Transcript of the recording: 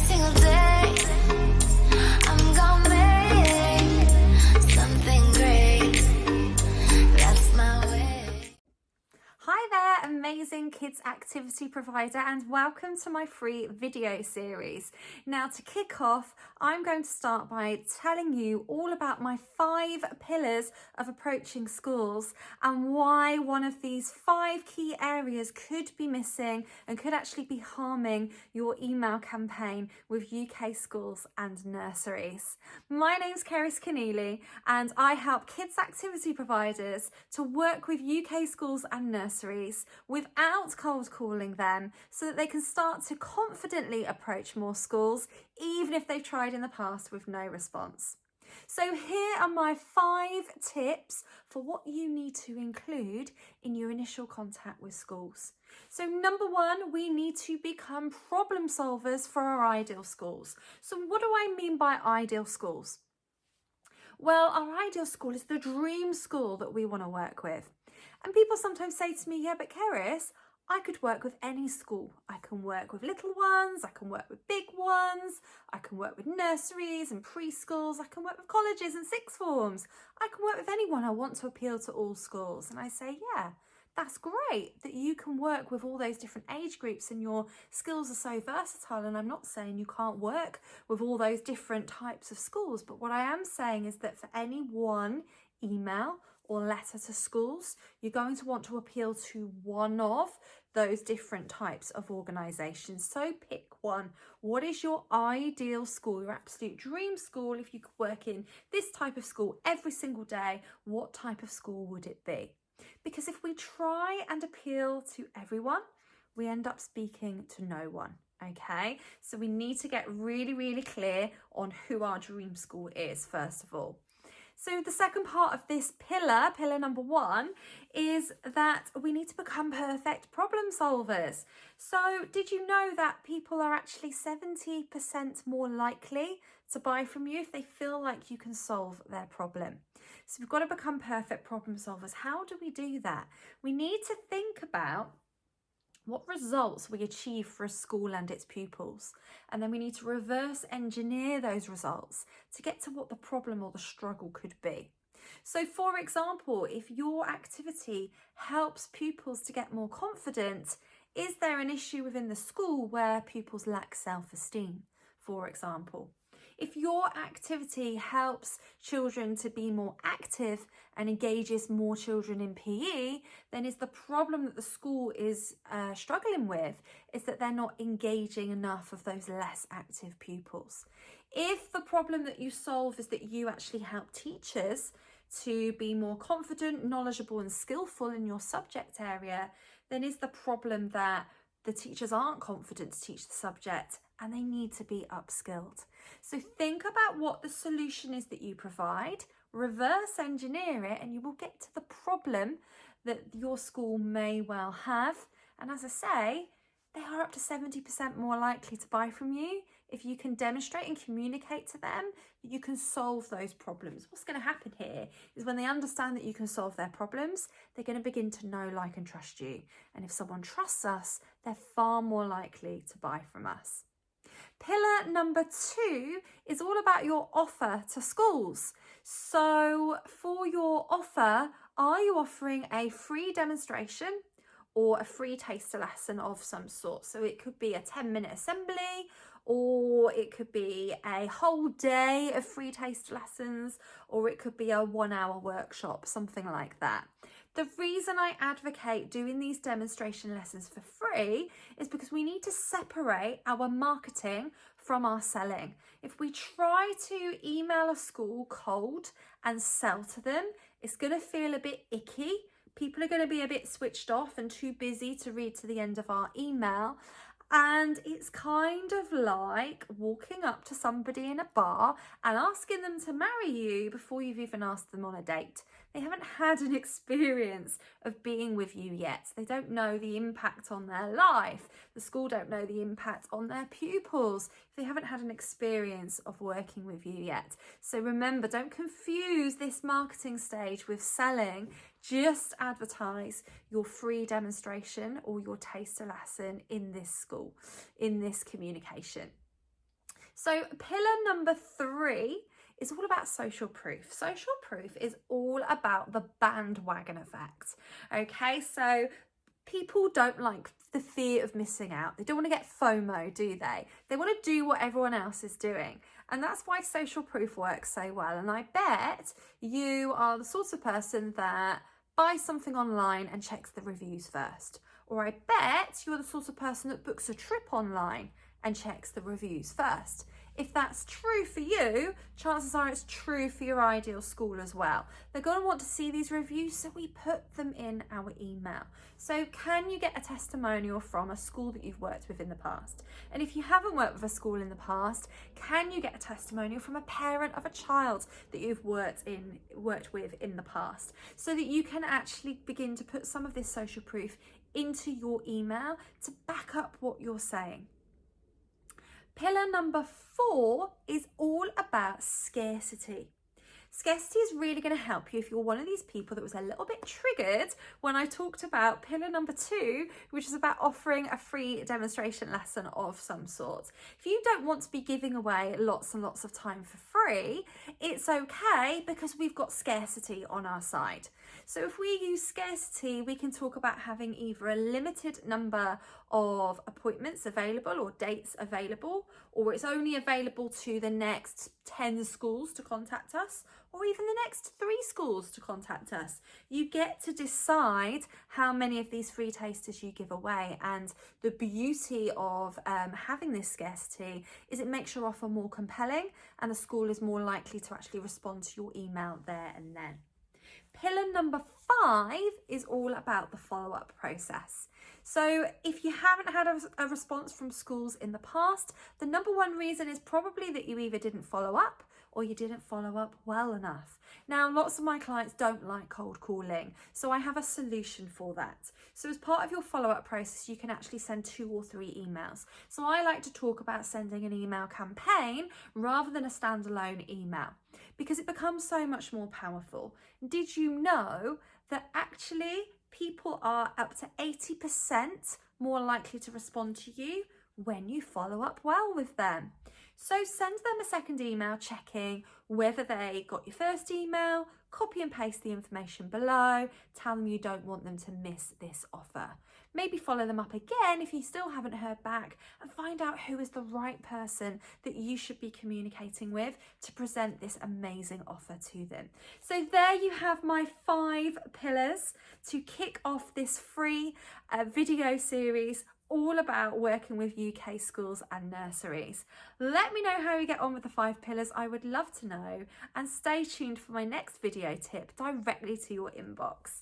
single day. I'm gonna make something great. That's my way. Hi there, amazing kids activity provider, and welcome to my free video series. Now, to kick off, I'm going to start by telling you all about my 5 pillars of approaching schools and why one of these 5 key areas could be missing and could actually be harming your email campaign with UK schools and nurseries. My name's Keris Keneally, and I help kids activity providers to work with UK schools and nurseries without cold calling them, so that they can start to confidently approach more schools, even if they've tried in the past with no response. So here are my 5 tips for what you need to include in your initial contact with schools. So number 1, we need to become problem solvers for our ideal schools. So what do I mean by ideal schools? Well, our ideal school is the dream school that we want to work with. And people sometimes say to me, yeah, but Keris, I could work with any school. I can work with little ones, I can work with big ones, I can work with nurseries and preschools, I can work with colleges and sixth forms. I can work with anyone. I want to appeal to all schools. And I say, yeah, that's great that you can work with all those different age groups and your skills are so versatile. And I'm not saying you can't work with all those different types of schools, but what I am saying is that for any one email or letter to schools, you're going to want to appeal to one of those different types of organisations. So pick one. What is your ideal school, your absolute dream school? If you could work in this type of school every single day, what type of school would it be? Because if we try and appeal to everyone, we end up speaking to no one. Okay, so we need to get really, really clear on who our dream school is, first of all. So the second part of this pillar number 1, is that we need to become perfect problem solvers. So did you know that people are actually 70% more likely to buy from you if they feel like you can solve their problem? So we've got to become perfect problem solvers. How do we do that? We need to think about what results we achieve for a school and its pupils, and then we need to reverse engineer those results to get to what the problem or the struggle could be. So for example, if your activity helps pupils to get more confident, is there an issue within the school where pupils lack self-esteem, for example? If your activity helps children to be more active and engages more children in PE, then is the problem that the school is struggling with is that they're not engaging enough of those less active pupils. If the problem that you solve is that you actually help teachers to be more confident, knowledgeable and skillful in your subject area, then is the problem that the teachers aren't confident to teach the subject and they need to be upskilled. So think about what the solution is that you provide, reverse engineer it, and you will get to the problem that your school may well have. And as I say, they are up to 70% more likely to buy from you if you can demonstrate and communicate to them that you can solve those problems. What's going to happen here is when they understand that you can solve their problems, they're going to begin to know, like and trust you. And if someone trusts us, they're far more likely to buy from us. Pillar number 2 is all about your offer to schools. So for your offer, are you offering a free demonstration or a free taster lesson of some sort? So it could be a 10-minute assembly, or it could be a whole day of free taster lessons, or it could be a 1-hour workshop, something like that. The reason I advocate doing these demonstration lessons for free is because we need to separate our marketing from our selling. If we try to email a school cold and sell to them, it's going to feel a bit icky. People are going to be a bit switched off and too busy to read to the end of our email. And it's kind of like walking up to somebody in a bar and asking them to marry you before you've even asked them on a date. They haven't had an experience of being with you yet. They don't know the impact on their life. The school don't know the impact on their pupils. They haven't had an experience of working with you yet. So remember, don't confuse this marketing stage with selling. Just advertise your free demonstration or your taster lesson in this school, in this communication. So pillar number 3 is all about social proof. Social proof is all about the bandwagon effect. Okay, so people don't like the fear of missing out. They don't want to get FOMO, do they? They want to do what everyone else is doing. And that's why social proof works so well. And I bet you are the sort of person that buys something online and checks the reviews first. Or I bet you're the sort of person that books a trip online and checks the reviews first. If that's true for you, chances are it's true for your ideal school as well. They're going to want to see these reviews, so we put them in our email. So can you get a testimonial from a school that you've worked with in the past? And if you haven't worked with a school in the past, can you get a testimonial from a parent of a child that you've worked with in the past, so that you can actually begin to put some of this social proof into your email to back up what you're saying. Pillar number 4 is all about scarcity. Scarcity is really going to help you if you're one of these people that was a little bit triggered when I talked about pillar number 2, which is about offering a free demonstration lesson of some sort. If you don't want to be giving away lots and lots of time for free, it's okay, because we've got scarcity on our side. So if we use scarcity, we can talk about having either a limited number of appointments available or dates available, or it's only available to the next 10 schools to contact us, or even the next 3 schools to contact us. You get to decide how many of these free tasters you give away. And the beauty of having this scarcity is it makes your offer more compelling, and the school is more likely to actually respond to your email there and then. Pillar number 5 is all about the follow-up process. So if you haven't had a response from schools in the past, the number 1 reason is probably that you either didn't follow up or you didn't follow up well enough. Now, lots of my clients don't like cold calling, so I have a solution for that. So as part of your follow-up process, you can actually send 2 or 3 emails. So I like to talk about sending an email campaign rather than a standalone email, because it becomes so much more powerful. Did you know that actually people are up to 80% more likely to respond to you when you follow up well with them? So send them a second email checking whether they got your first email, copy and paste the information below, tell them you don't want them to miss this offer. Maybe follow them up again if you still haven't heard back, and find out who is the right person that you should be communicating with to present this amazing offer to them. So there you have my 5 pillars to kick off this free video series all about working with UK schools and nurseries. Let me know how you get on with the 5 pillars. I would love to know, and stay tuned for my next video tip directly to your inbox.